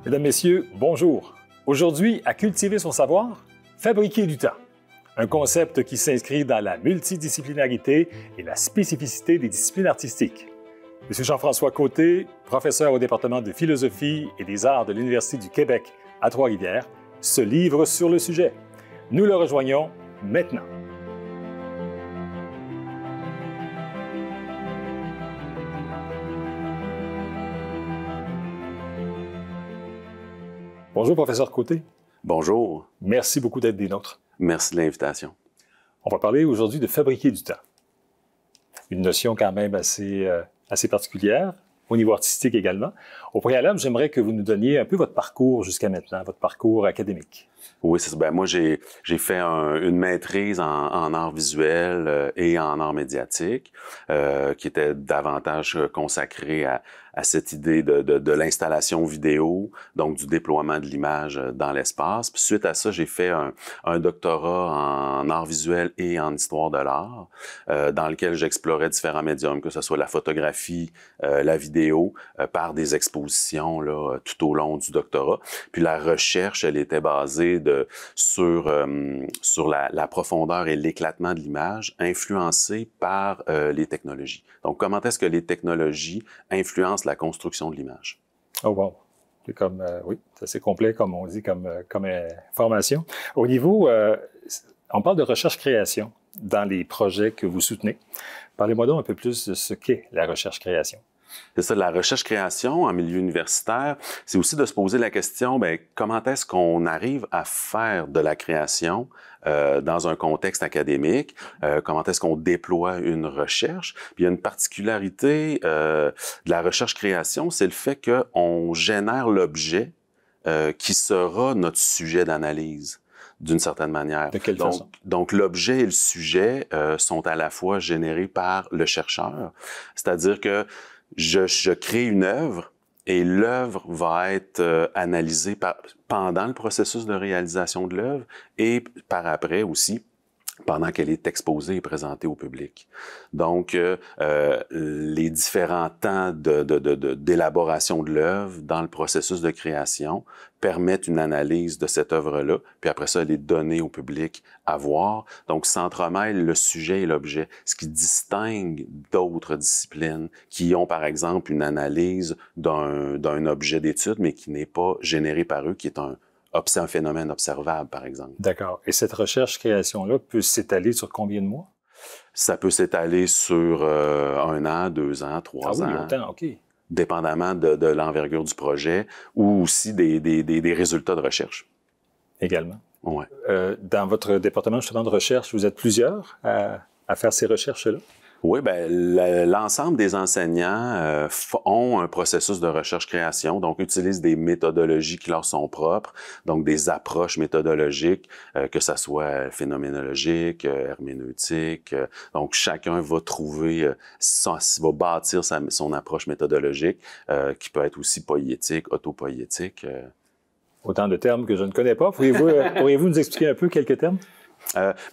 Mesdames, Messieurs, bonjour. Aujourd'hui, à cultiver son savoir, fabriquer du temps. Un concept qui s'inscrit dans la multidisciplinarité et la spécificité des disciplines artistiques. Monsieur Jean-François Côté, professeur au département de philosophie et des arts de l'Université du Québec à Trois-Rivières, se livre sur le sujet. Nous le rejoignons maintenant. Bonjour, professeur Côté. Bonjour. Merci beaucoup d'être des nôtres. Merci de l'invitation. On va parler aujourd'hui de fabriquer du temps. Une notion quand même assez particulière, au niveau artistique également. Au préalable, j'aimerais que vous nous donniez un peu votre parcours jusqu'à maintenant, votre parcours académique. Oui, c'est ça. Ben, moi, j'ai fait une maîtrise en arts visuels et en arts médiatiques, qui était davantage consacrée à cette idée de l'installation vidéo, donc du déploiement de l'image dans l'espace. Puis suite à ça, j'ai fait un doctorat en arts visuels et en histoire de l'art, dans lequel j'explorais différents médiums, que ce soit la photographie, la vidéo, par des expositions là, tout au long du doctorat. Puis la recherche, elle était basée sur la profondeur et l'éclatement de l'image influencée par les technologies. Donc, comment est-ce que les technologies influencent la construction de l'image? Oh wow! C'est comme, oui, c'est assez complet, comme on dit, comme formation. Au niveau, on parle de recherche-création dans les projets que vous soutenez. Parlez-moi donc un peu plus de ce qu'est la recherche-création. C'est ça, la recherche-création en milieu universitaire, c'est aussi de se poser la question, bien, comment est-ce qu'on arrive à faire de la création dans un contexte académique? Comment est-ce qu'on déploie une recherche? Puis il y a une particularité de la recherche-création, c'est le fait qu'on génère l'objet qui sera notre sujet d'analyse, d'une certaine manière. De quelle façon? Donc, l'objet et le sujet sont à la fois générés par le chercheur, c'est-à-dire que je crée une œuvre et l'œuvre va être analysée pendant le processus de réalisation de l'œuvre et par après aussi, pendant qu'elle est exposée et présentée au public. Donc, les différents temps d'élaboration de l'œuvre dans le processus de création permettent une analyse de cette œuvre-là, puis après ça, elle est donnée au public à voir. Donc, s'entremêlent le sujet et l'objet, ce qui distingue d'autres disciplines qui ont, par exemple, une analyse d'un objet d'étude, mais qui n'est pas généré par eux, qui est un phénomène observable, par exemple. D'accord. Et cette recherche-création-là peut s'étaler sur combien de mois? Ça peut s'étaler sur 1 an, 2 ans, 3 ans. Ah oui, longtemps, OK. Dépendamment de l'envergure du projet ou aussi des résultats de recherche. Également. Ouais. Dans votre département justement de recherche, vous êtes plusieurs à faire ces recherches-là? Oui, ben l'ensemble des enseignants ont un processus de recherche-création, donc utilisent des méthodologies qui leur sont propres, donc des approches méthodologiques, que ça soit phénoménologique, herméneutique. Donc chacun va trouver, va bâtir son approche méthodologique, qui peut être aussi poétique, autopoétique. Autant de termes que je ne connais pas. Pourriez-vous nous expliquer un peu quelques termes?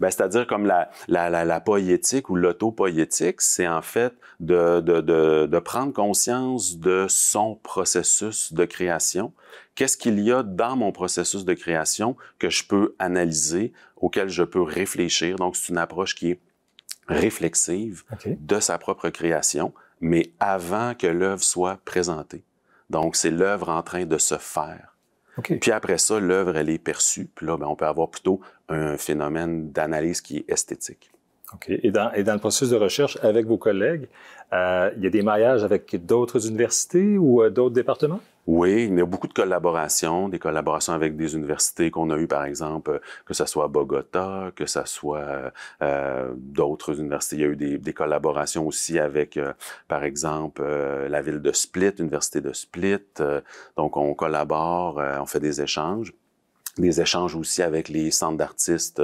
C'est-à-dire comme la poétique ou l'autopoétique, c'est en fait de prendre conscience de son processus de création. Qu'est-ce qu'il y a dans mon processus de création que je peux analyser, auquel je peux réfléchir. Donc, c'est une approche qui est réflexive de sa propre création, mais avant que l'œuvre soit présentée. Donc, c'est l'œuvre en train de se faire. Okay. Puis après ça, l'œuvre, elle est perçue. Puis là, ben, on peut avoir plutôt un phénomène d'analyse qui est esthétique. OK. Et dans le processus de recherche avec vos collègues, il y a des mariages avec d'autres universités ou d'autres départements? Oui, il y a beaucoup de collaborations, des collaborations avec des universités qu'on a eues, par exemple, que ce soit à Bogota, que ce soit d'autres universités. Il y a eu des collaborations aussi avec, par exemple, la ville de Split, l'université de Split. Donc, on collabore, on fait des échanges aussi avec les centres d'artistes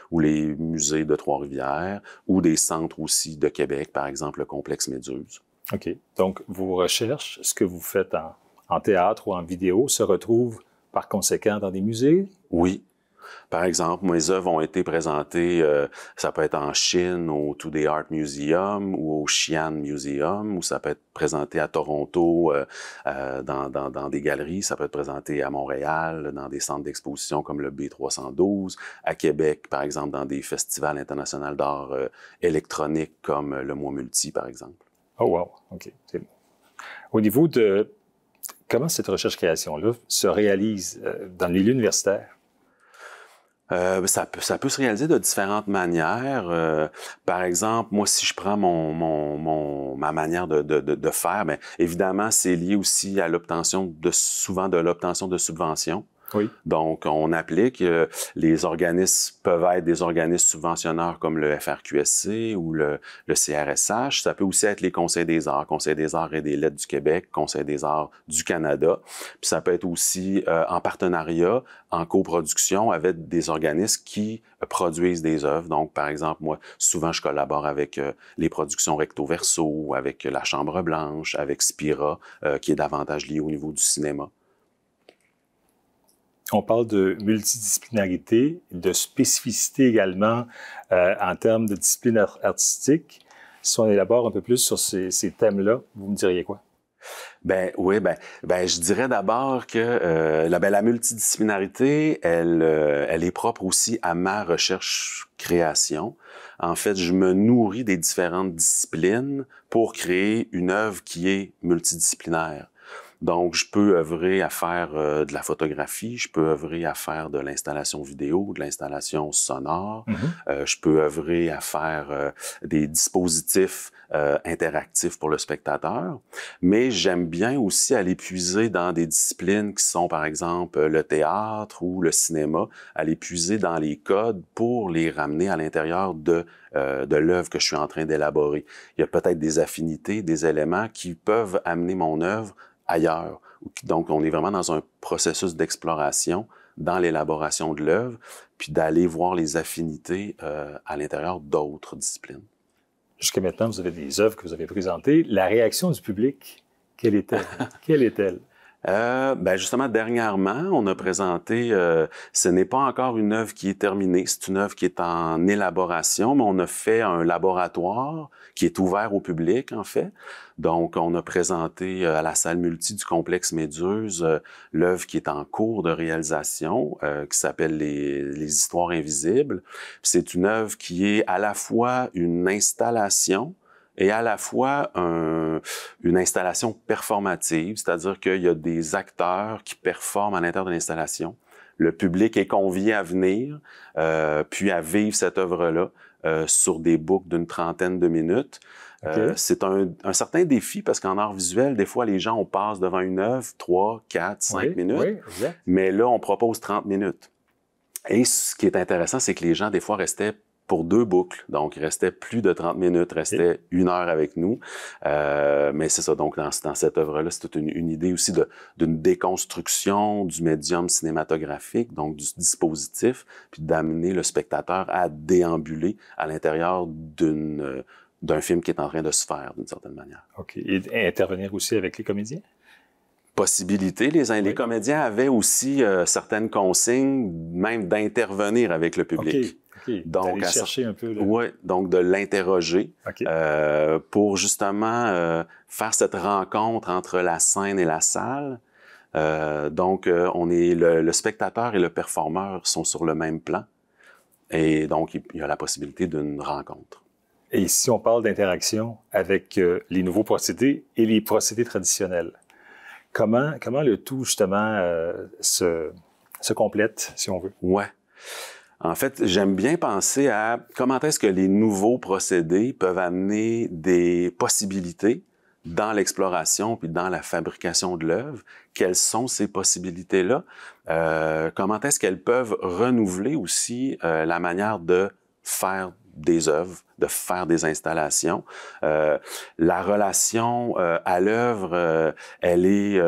ou les musées de Trois-Rivières ou des centres aussi de Québec, par exemple, le complexe Méduse. OK. Donc, vos recherches, ce que vous faites en théâtre ou en vidéo, se retrouvent par conséquent dans des musées? Oui. Par exemple, mes œuvres ont été présentées, ça peut être en Chine, au Today Art Museum ou au Xi'an Museum, ou ça peut être présenté à Toronto dans des galeries, ça peut être présenté à Montréal, dans des centres d'exposition comme le B312, à Québec, par exemple, dans des festivals internationaux d'art électronique comme le Mois Multi, par exemple. Oh wow, OK. C'est bon. Au niveau de comment cette recherche-création-là se réalise dans le milieu universitaire? Ça peut se réaliser de différentes manières. Par exemple, moi, si je prends ma manière de faire, bien, évidemment, c'est lié aussi à souvent de l'obtention de subventions. Oui. Donc, on applique, les organismes peuvent être des organismes subventionneurs comme le FRQSC ou le CRSH. Ça peut aussi être les Conseils des arts et des lettres du Québec, Conseil des arts du Canada. Puis ça peut être aussi en partenariat, en coproduction avec des organismes qui produisent des œuvres. Donc, par exemple, moi, souvent, je collabore avec les productions Recto Verso, avec la Chambre Blanche, avec Spira, qui est davantage lié au niveau du cinéma. On parle de multidisciplinarité, de spécificité également en termes de discipline artistique. Si on élabore un peu plus sur ces thèmes-là, vous me diriez quoi? Ben oui, je dirais d'abord que la multidisciplinarité, elle est propre aussi à ma recherche-création. En fait, je me nourris des différentes disciplines pour créer une œuvre qui est multidisciplinaire. Donc, je peux œuvrer à faire de la photographie, je peux œuvrer à faire de l'installation vidéo, de l'installation sonore, je peux œuvrer à faire des dispositifs interactifs pour le spectateur, mais j'aime bien aussi aller puiser dans des disciplines qui sont, par exemple, le théâtre ou le cinéma, aller puiser dans les codes pour les ramener à l'intérieur de l'œuvre que je suis en train d'élaborer. Il y a peut-être des affinités, des éléments qui peuvent amener mon œuvre ailleurs. Donc, on est vraiment dans un processus d'exploration dans l'élaboration de l'œuvre, puis d'aller voir les affinités à l'intérieur d'autres disciplines. Jusqu'à maintenant, vous avez des œuvres que vous avez présentées. La réaction du public, quelle est-elle? Quelle est-elle? Justement, dernièrement, on a présenté, ce n'est pas encore une œuvre qui est terminée, c'est une œuvre qui est en élaboration, mais on a fait un laboratoire qui est ouvert au public, en fait. Donc, on a présenté à la salle multi du complexe Méduse l'œuvre qui est en cours de réalisation, qui s'appelle les Histoires invisibles. C'est une œuvre qui est à la fois une installation et à la fois une installation performative, c'est-à-dire qu'il y a des acteurs qui performent à l'intérieur de l'installation. Le public est convié à venir, puis à vivre cette œuvre-là sur des boucles d'une trentaine de minutes. Okay. C'est un certain défi parce qu'en art visuel, des fois, les gens, on passe devant une œuvre 3, 4, 5 minutes, exact. Mais là, on propose 30 minutes. Et ce qui est intéressant, c'est que les gens, des fois, restaient pour 2 boucles. Donc, il restait plus de 30 minutes, restait 1 heure avec nous. Mais c'est ça, donc dans cette œuvre-là, c'est toute une idée aussi d'une déconstruction du médium cinématographique, donc du dispositif, puis d'amener le spectateur à déambuler à l'intérieur d'un film qui est en train de se faire, d'une certaine manière. OK. Et intervenir aussi avec les comédiens? Possibilité. Les comédiens avaient aussi certaines consignes, même d'intervenir avec le public. Okay. Donc, d'aller chercher un peu. Oui, donc de l'interroger pour justement faire cette rencontre entre la scène et la salle. Donc, le spectateur et le performeur sont sur le même plan. Et donc, il y a la possibilité d'une rencontre. Et si on parle d'interaction avec les nouveaux procédés et les procédés traditionnels, comment le tout, justement, se complète, si on veut? Ouais. En fait, j'aime bien penser à comment est-ce que les nouveaux procédés peuvent amener des possibilités dans l'exploration puis dans la fabrication de l'œuvre. Quelles sont ces possibilités-là? Comment est-ce qu'elles peuvent renouveler aussi la manière de faire des œuvres, de faire des installations. La relation à l'œuvre, elle est,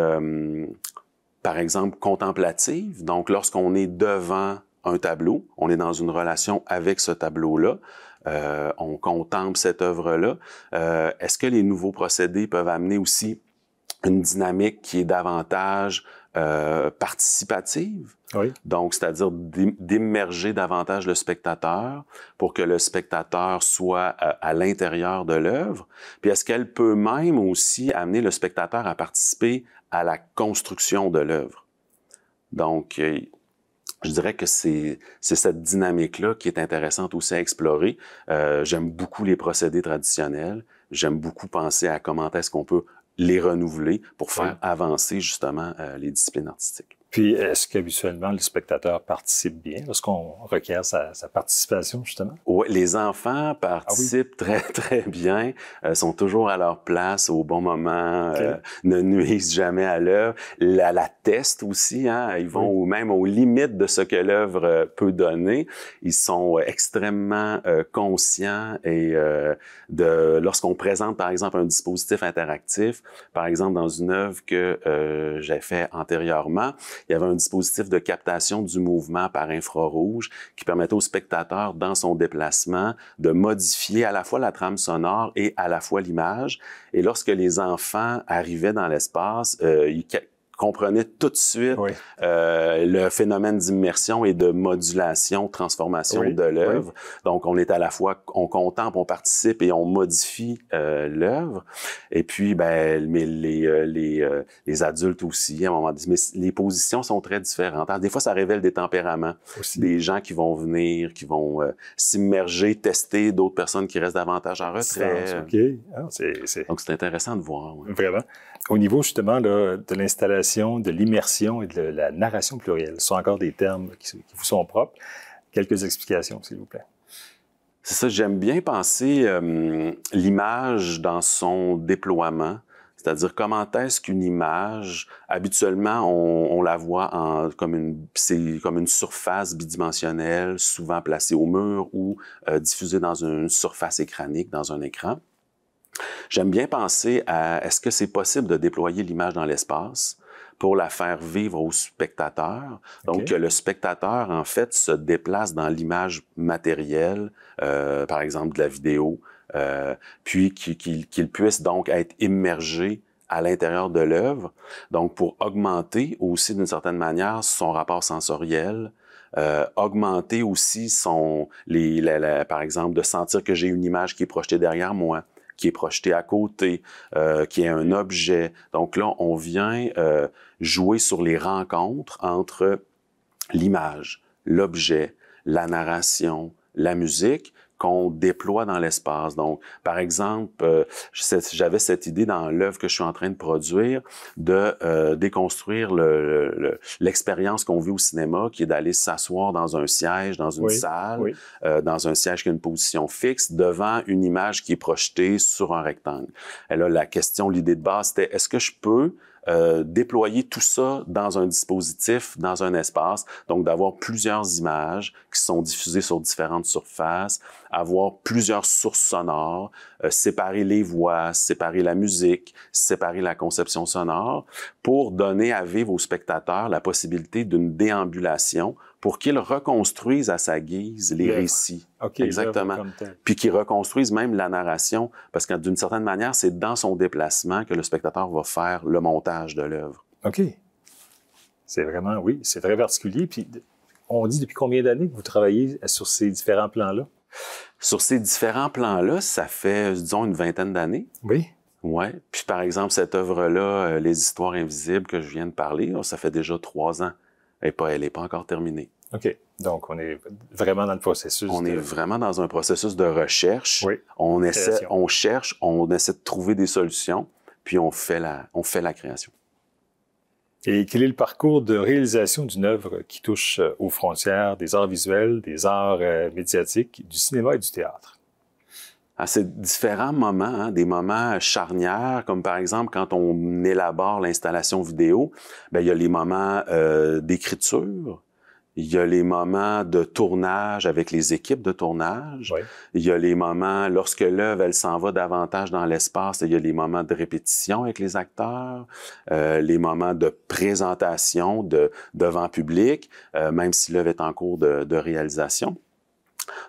par exemple, contemplative. Donc, lorsqu'on est devant un tableau, on est dans une relation avec ce tableau-là. On contemple cette œuvre-là. Est-ce que les nouveaux procédés peuvent amener aussi une dynamique qui est davantage participative. Oui. Donc, c'est-à-dire d'immerger davantage le spectateur pour que le spectateur soit à l'intérieur de l'œuvre. Puis est-ce qu'elle peut même aussi amener le spectateur à participer à la construction de l'œuvre? Donc, je dirais que c'est cette dynamique-là qui est intéressante aussi à explorer. J'aime beaucoup les procédés traditionnels. J'aime beaucoup penser à comment est-ce qu'on peut les renouveler pour faire avancer justement les disciplines artistiques. Puis, est-ce qu'habituellement, le spectateur participe bien lorsqu'on requiert sa participation, justement? Oui, les enfants participent très, très bien, sont toujours à leur place au bon moment, ne nuisent jamais à l'œuvre. La testent aussi, hein, ils vont même aux limites de ce que l'œuvre peut donner. Ils sont extrêmement conscients et lorsqu'on présente, par exemple, un dispositif interactif, par exemple, dans une œuvre que j'ai fait antérieurement, il y avait un dispositif de captation du mouvement par infrarouge qui permettait au spectateur, dans son déplacement, de modifier à la fois la trame sonore et à la fois l'image. Et lorsque les enfants arrivaient dans l'espace, ils comprenaient tout de suite le phénomène d'immersion et de modulation, transformation de l'œuvre. Donc, on est à la fois, on contemple, on participe et on modifie l'œuvre. Et puis, mais les adultes aussi, à un moment donné, mais les positions sont très différentes. Alors, des fois, ça révèle des tempéraments. Aussi. Des gens qui vont venir, qui vont s'immerger, tester, d'autres personnes qui restent davantage en retrait. Donc, c'est intéressant de voir. Vraiment. Au niveau, justement, là, de l'installation, de l'immersion et de la narration plurielle, ce sont encore des termes qui vous sont propres. Quelques explications, s'il vous plaît. C'est ça, j'aime bien penser l'image dans son déploiement, c'est-à-dire comment est-ce qu'une image, habituellement, on la voit comme une surface bidimensionnelle, souvent placée au mur ou diffusée dans une surface écranique, dans un écran. J'aime bien penser à est-ce que c'est possible de déployer l'image dans l'espace pour la faire vivre au spectateur. Donc, que le spectateur, en fait, se déplace dans l'image matérielle, par exemple de la vidéo, puis qu'il puisse donc être immergé à l'intérieur de l'œuvre. Donc, pour augmenter aussi, d'une certaine manière, son rapport sensoriel, augmenter aussi par exemple, de sentir que j'ai une image qui est projetée derrière moi, qui est projeté à côté, qui est un objet. Donc là, on vient jouer sur les rencontres entre l'image, l'objet, la narration, la musique qu'on déploie dans l'espace. Donc, par exemple, j'avais cette idée dans l'œuvre que je suis en train de produire de déconstruire l'expérience qu'on vit au cinéma, qui est d'aller s'asseoir dans un siège, dans une salle, dans un siège qui a une position fixe, devant une image qui est projetée sur un rectangle. Et là, la question, l'idée de base, c'était est-ce que je peux déployer tout ça dans un dispositif, dans un espace, donc d'avoir plusieurs images qui sont diffusées sur différentes surfaces, avoir plusieurs sources sonores, séparer les voix, séparer la musique, séparer la conception sonore, pour donner à vivre aux spectateurs la possibilité d'une déambulation pour qu'ils reconstruisent à sa guise les récits. Exactement. Puis qu'ils reconstruisent même la narration, parce que d'une certaine manière, c'est dans son déplacement que le spectateur va faire le montage de l'œuvre. OK. C'est vraiment, c'est très particulier. Puis on dit depuis combien d'années que vous travaillez sur ces différents plans-là? Sur ces différents plans-là, ça fait, disons, une vingtaine d'années. Oui. Oui. Puis par exemple, cette œuvre-là, Les Histoires invisibles que je viens de parler, ça fait déjà 3 ans. Elle n'est pas encore terminée. OK. Donc, on est vraiment dans le processus. On est vraiment dans un processus de recherche. Oui. On cherche, on essaie de trouver des solutions, puis on fait la création. Et quel est le parcours de réalisation d'une œuvre qui touche aux frontières des arts visuels, des arts médiatiques, du cinéma et du théâtre? C'est différents moments, des moments charnières, comme par exemple quand on élabore l'installation vidéo, il y a les moments d'écriture, il y a les moments de tournage avec les équipes de tournage, il y a les moments, lorsque l'œuvre, elle s'en va davantage dans l'espace, il y a les moments de répétition avec les acteurs, les moments de présentation devant public, même si l'œuvre est en cours de réalisation.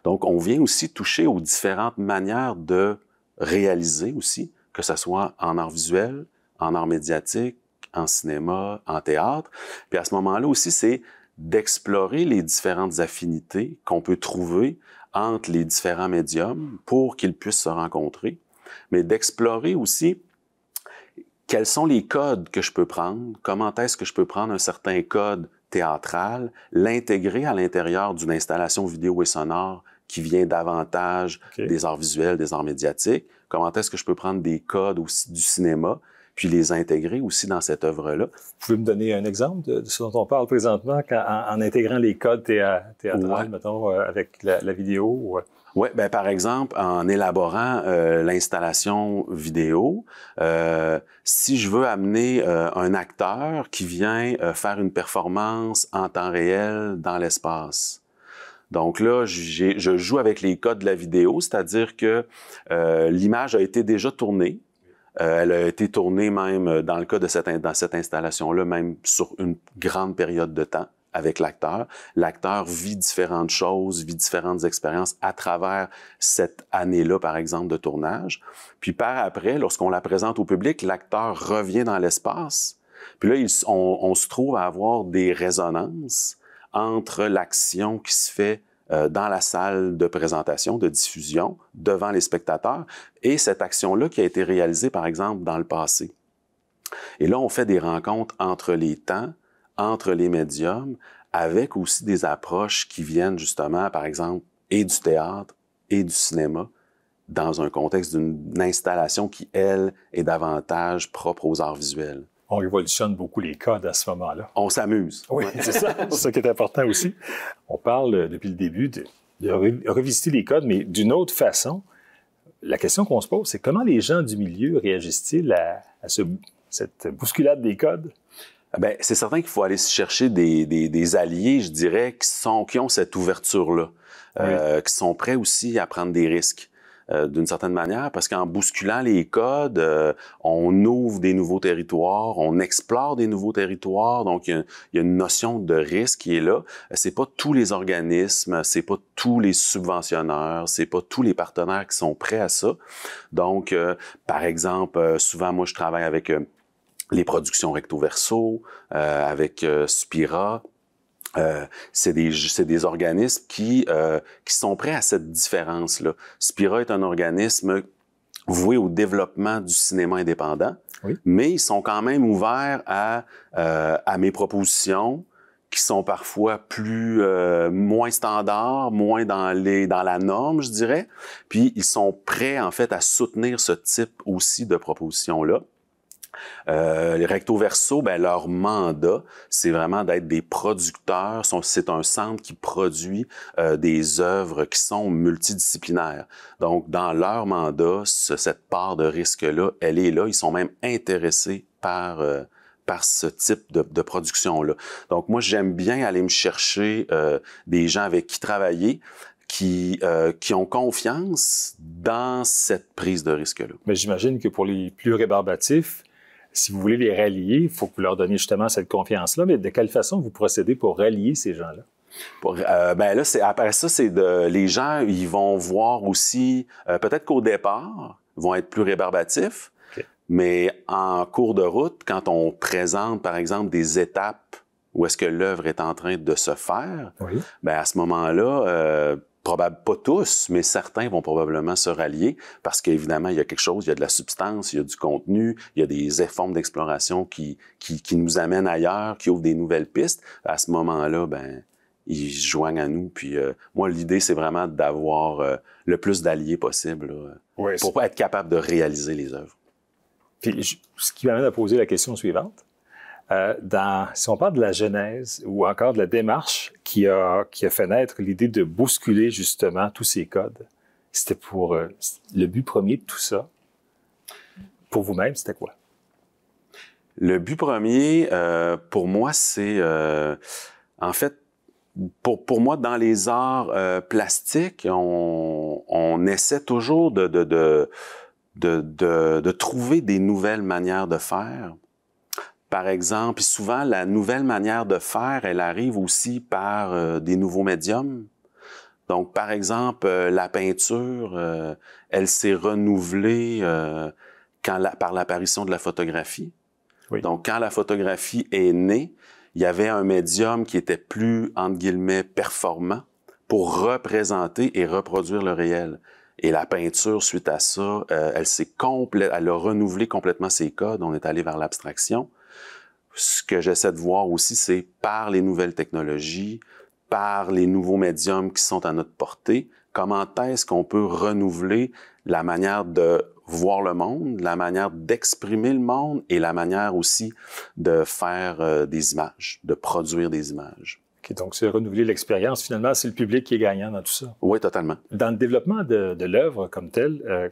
Donc, on vient aussi toucher aux différentes manières de réaliser aussi, que ce soit en art visuel, en art médiatique, en cinéma, en théâtre. Puis à ce moment-là aussi, c'est d'explorer les différentes affinités qu'on peut trouver entre les différents médiums pour qu'ils puissent se rencontrer, mais d'explorer aussi quels sont les codes que je peux prendre, comment est-ce que je peux prendre un certain code théâtral, l'intégrer à l'intérieur d'une installation vidéo et sonore qui vient davantage des arts visuels, des arts médiatiques, comment est-ce que je peux prendre des codes aussi du cinéma, puis les intégrer aussi dans cette œuvre-là. Vous pouvez me donner un exemple de ce dont on parle présentement en intégrant les codes théâtrales, mettons, avec la vidéo? Oui, ben par exemple, en élaborant l'installation vidéo, si je veux amener un acteur qui vient faire une performance en temps réel dans l'espace. Donc là, je joue avec les codes de la vidéo, c'est-à-dire que l'image a été déjà tournée. Elle a été tournée même, dans le cas de dans cette installation-là, même sur une grande période de temps avec l'acteur. L'acteur vit différentes choses, vit différentes expériences à travers cette année-là, par exemple, de tournage. Puis par après, lorsqu'on la présente au public, l'acteur revient dans l'espace. Puis là, on se trouve à avoir des résonances entre l'action qui se fait dans la salle de présentation, de diffusion, devant les spectateurs, et cette action-là qui a été réalisée, par exemple, dans le passé. Et là, on fait des rencontres entre les temps, entre les médiums, avec aussi des approches qui viennent justement, par exemple, et du théâtre et du cinéma, dans un contexte d'une installation qui, elle, est davantage propre aux arts visuels. On révolutionne beaucoup les codes à ce moment-là. On s'amuse. Oui, c'est ça. C'est ça qui est important aussi. On parle depuis le début de revisiter les codes, mais d'une autre façon. La question qu'on se pose, c'est comment les gens du milieu réagissent-ils à cette bousculade des codes? Bien, c'est certain qu'il faut aller chercher des alliés, je dirais, qui ont cette ouverture-là, qui sont prêts aussi à prendre des risques. D'une certaine manière, parce qu'en bousculant les codes, on ouvre des nouveaux territoires, on explore des nouveaux territoires, donc il y a une notion de risque qui est là. C'est pas tous les organismes, c'est pas tous les subventionneurs, c'est pas tous les partenaires qui sont prêts à ça. Donc, par exemple, souvent, moi, je travaille avec les productions Recto Verso, avec Spira. C'est des organismes qui sont prêts à cette différence-là. Spira est un organisme voué au développement du cinéma indépendant, mais ils sont quand même ouverts à mes propositions qui sont parfois moins standards, moins dans la norme, je dirais. Puis ils sont prêts en fait à soutenir ce type aussi de propositions-là. Les Recto Verso, ben, leur mandat, c'est vraiment d'être des producteurs. C'est un centre qui produit des œuvres qui sont multidisciplinaires. Donc, dans leur mandat, cette part de risque-là, elle est là. Ils sont même intéressés par ce type de production-là. Donc, moi, j'aime bien aller me chercher des gens avec qui travailler, qui ont confiance dans cette prise de risque-là. Mais j'imagine que pour les plus rébarbatifs, si vous voulez les rallier, il faut que vous leur donniez justement cette confiance-là. Mais de quelle façon vous procédez pour rallier ces gens-là? Ben là, après ça, les gens, ils vont voir aussi, peut-être qu'au départ, vont être plus rébarbatifs, mais en cours de route, quand on présente, par exemple, des étapes où est-ce que l'œuvre est en train de se faire, ben à ce moment-là, pas tous, mais certains vont probablement se rallier parce qu'évidemment, il y a quelque chose, il y a de la substance, il y a du contenu, il y a des formes d'exploration qui nous amènent ailleurs, qui ouvrent des nouvelles pistes. À ce moment-là, ben ils se joignent à nous. Puis moi, l'idée, c'est vraiment d'avoir le plus d'alliés possible pour être capable de réaliser les œuvres. Puis, ce qui m'amène à poser la question suivante. Si on parle de la genèse ou encore de la démarche qui a fait naître l'idée de bousculer justement tous ces codes, c'était pour le but premier de tout ça. Pour vous-même, c'était quoi? Le but premier, pour moi, c'est en fait, pour moi, dans les arts plastiques, on essaie toujours de trouver des nouvelles manières de faire. Par exemple, souvent, la nouvelle manière de faire, elle arrive aussi par des nouveaux médiums. Donc, par exemple, la peinture, elle s'est renouvelée par l'apparition de la photographie. Oui. Donc, quand la photographie est née, il y avait un médium qui était plus, entre guillemets, performant pour représenter et reproduire le réel. Et la peinture, suite à ça, elle a renouvelé complètement ses codes. On est allé vers l'abstraction. Ce que j'essaie de voir aussi, c'est par les nouvelles technologies, par les nouveaux médiums qui sont à notre portée, comment est-ce qu'on peut renouveler la manière de voir le monde, la manière d'exprimer le monde et la manière aussi de faire des images, de produire des images. Okay, donc, c'est renouveler l'expérience. Finalement, c'est le public qui est gagnant dans tout ça. Oui, totalement. Dans le développement de l'œuvre comme telle,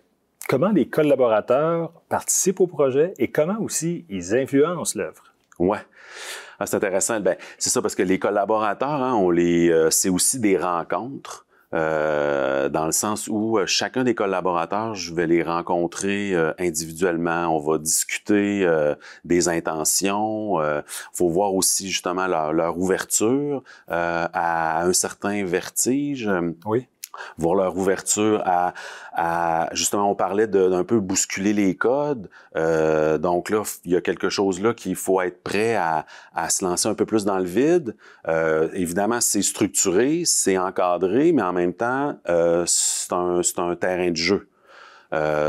comment les collaborateurs participent au projet et comment aussi ils influencent l'œuvre? Ouais. Ah, c'est intéressant. Ben, c'est ça, parce que les collaborateurs, hein, c'est aussi des rencontres. Dans le sens où chacun des collaborateurs, je vais les rencontrer individuellement. On va discuter des intentions. Faut voir aussi justement leur ouverture à un certain vertige. Oui. Voir leur ouverture à justement, on parlait d'un peu bousculer les codes. Donc là, il y a quelque chose là qu'il faut être prêt à se lancer un peu plus dans le vide. Évidemment, c'est structuré, c'est encadré, mais en même temps, c'est un terrain de jeu.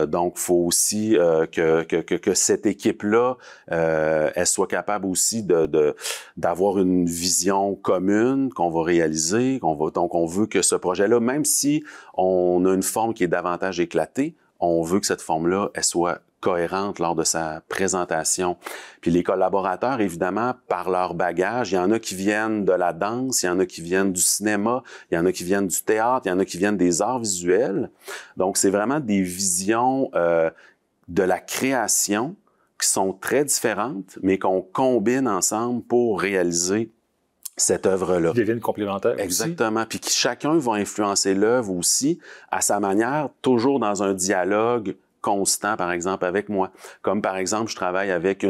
Donc, il faut aussi que cette équipe-là, elle soit capable aussi d'avoir une vision commune qu'on va réaliser. Donc, on veut que ce projet-là, même si on a une forme qui est davantage éclatée, on veut que cette forme-là, elle soit cohérente lors de sa présentation. Puis les collaborateurs, évidemment, par leur bagage, il y en a qui viennent de la danse, il y en a qui viennent du cinéma, il y en a qui viennent du théâtre, il y en a qui viennent des arts visuels. Donc, c'est vraiment des visions de la création qui sont très différentes, mais qu'on combine ensemble pour réaliser cette œuvre-là. Qui deviennent complémentaires. Exactement. Puis qui chacun va influencer l'œuvre aussi à sa manière, toujours dans un dialogue constant, par exemple, avec moi. Comme, par exemple, je travaille avec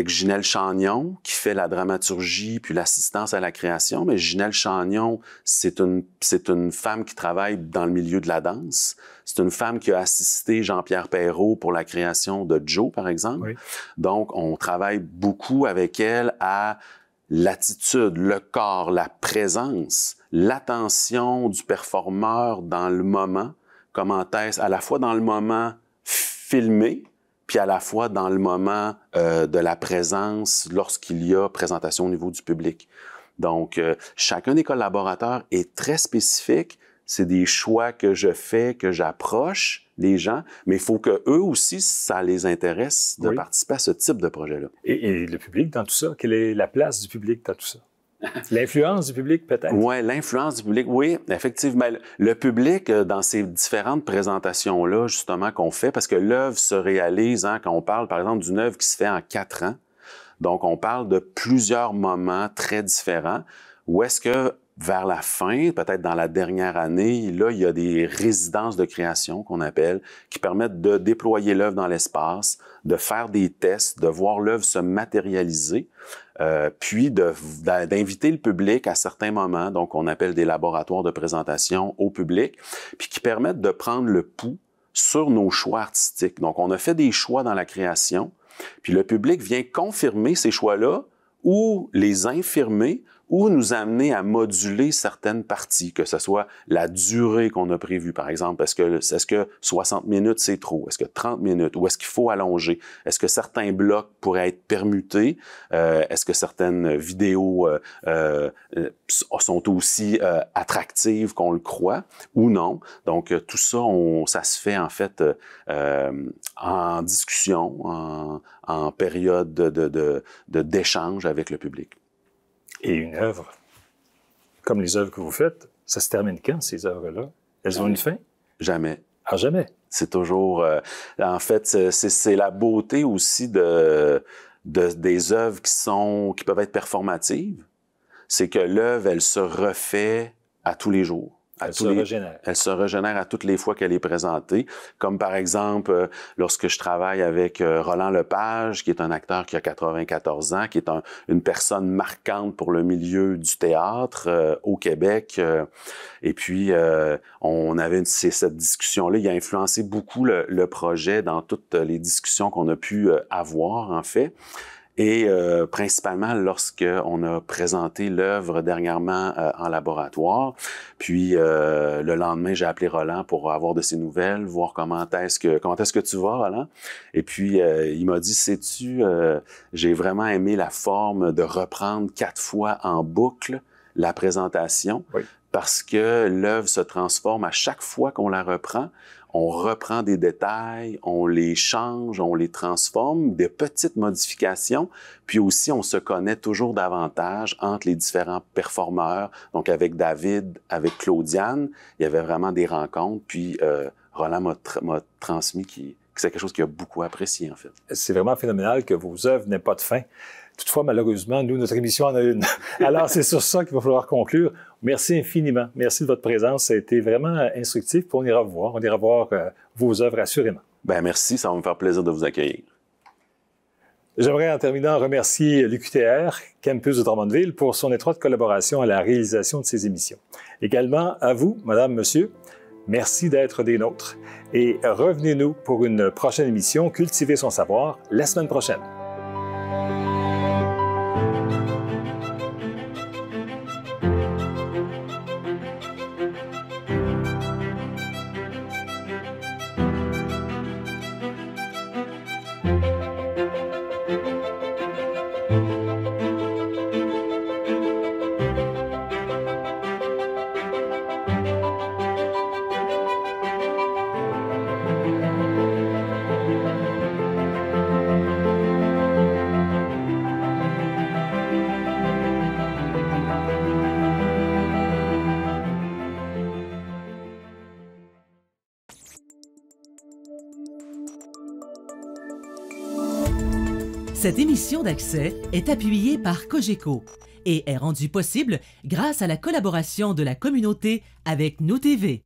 Ginelle Chagnon, qui fait la dramaturgie puis l'assistance à la création. Mais Ginelle Chagnon, c'est une femme qui travaille dans le milieu de la danse. C'est une femme qui a assisté Jean-Pierre Perrault pour la création de Joe, par exemple. Oui. Donc, on travaille beaucoup avec elle à l'attitude, le corps, la présence, l'attention du performeur dans le moment. Comment est-ce, à la fois dans le moment filmé, puis à la fois dans le moment de la présence lorsqu'il y a présentation au niveau du public. Donc, chacun des collaborateurs est très spécifique. C'est des choix que je fais, que j'approche des gens, mais il faut que eux aussi, ça les intéresse de participer à ce type de projet-là. Et le public dans tout ça, quelle est la place du public dans tout ça? L'influence du public, peut-être? Oui, l'influence du public, oui, effectivement. Le public, dans ces différentes présentations-là, justement, qu'on fait, parce que l'œuvre se réalise, hein, quand on parle, par exemple, d'une œuvre qui se fait en 4 ans, donc on parle de plusieurs moments très différents, où est-ce que, vers la fin, peut-être dans la dernière année, là, il y a des résidences de création qu'on appelle, qui permettent de déployer l'œuvre dans l'espace, de faire des tests, de voir l'œuvre se matérialiser, puis d'inviter le public à certains moments, donc on appelle des laboratoires de présentation au public, puis qui permettent de prendre le pouls sur nos choix artistiques. Donc, on a fait des choix dans la création, puis le public vient confirmer ces choix-là ou les infirmer ou nous amener à moduler certaines parties, que ce soit la durée qu'on a prévue, par exemple. Est-ce que 60 minutes, c'est trop? Est-ce que 30 minutes? Ou est-ce qu'il faut allonger? Est-ce que certains blocs pourraient être permutés? Est-ce que certaines vidéos sont aussi attractives qu'on le croit ou non? Donc, tout ça, ça se fait en fait en discussion, en période d'échange avec le public. Et une œuvre, comme les œuvres que vous faites, ça se termine quand, ces œuvres-là? Elles ont une fin? Jamais. Ah, jamais? C'est toujours... en fait, c'est la beauté aussi des œuvres qui peuvent être performatives. C'est que l'œuvre, elle se refait à tous les jours. Elle se régénère. Elle se régénère à toutes les fois qu'elle est présentée. Comme par exemple, lorsque je travaille avec Roland Lepage, qui est un acteur qui a 94 ans, qui est une personne marquante pour le milieu du théâtre au Québec. Et puis, on avait cette discussion-là. Il a influencé beaucoup le projet dans toutes les discussions qu'on a pu avoir, en fait. Et principalement lorsqu'on a présenté l'œuvre dernièrement en laboratoire. Puis le lendemain, j'ai appelé Roland pour avoir de ses nouvelles, voir comment est-ce que tu vas, Roland. Et puis il m'a dit, sais-tu, j'ai vraiment aimé la forme de reprendre 4 fois en boucle la présentation. Oui. Parce que l'œuvre se transforme à chaque fois qu'on la reprend. On reprend des détails, on les change, on les transforme, des petites modifications, puis aussi on se connaît toujours davantage entre les différents performeurs. Donc avec David, avec Claudiane, il y avait vraiment des rencontres, puis Roland m'a transmis que c'est quelque chose qu'il a beaucoup apprécié en fait. C'est vraiment phénoménal que vos œuvres n'aient pas de fin. Toutefois, malheureusement, nous, notre émission en a une. Alors, c'est sur ça qu'il va falloir conclure. Merci infiniment. Merci de votre présence. Ça a été vraiment instructif. Puis on ira voir. On ira voir vos œuvres, assurément. Bien, merci. Ça va me faire plaisir de vous accueillir. J'aimerais, en terminant, remercier l'UQTR, Campus de Drummondville, pour son étroite collaboration à la réalisation de ces émissions. Également, à vous, Madame, Monsieur, merci d'être des nôtres. Et revenez-nous pour une prochaine émission, Cultiver son savoir, la semaine prochaine. Cette émission d'Accès est appuyée par Cogeco et est rendue possible grâce à la collaboration de la communauté avec Nous TV.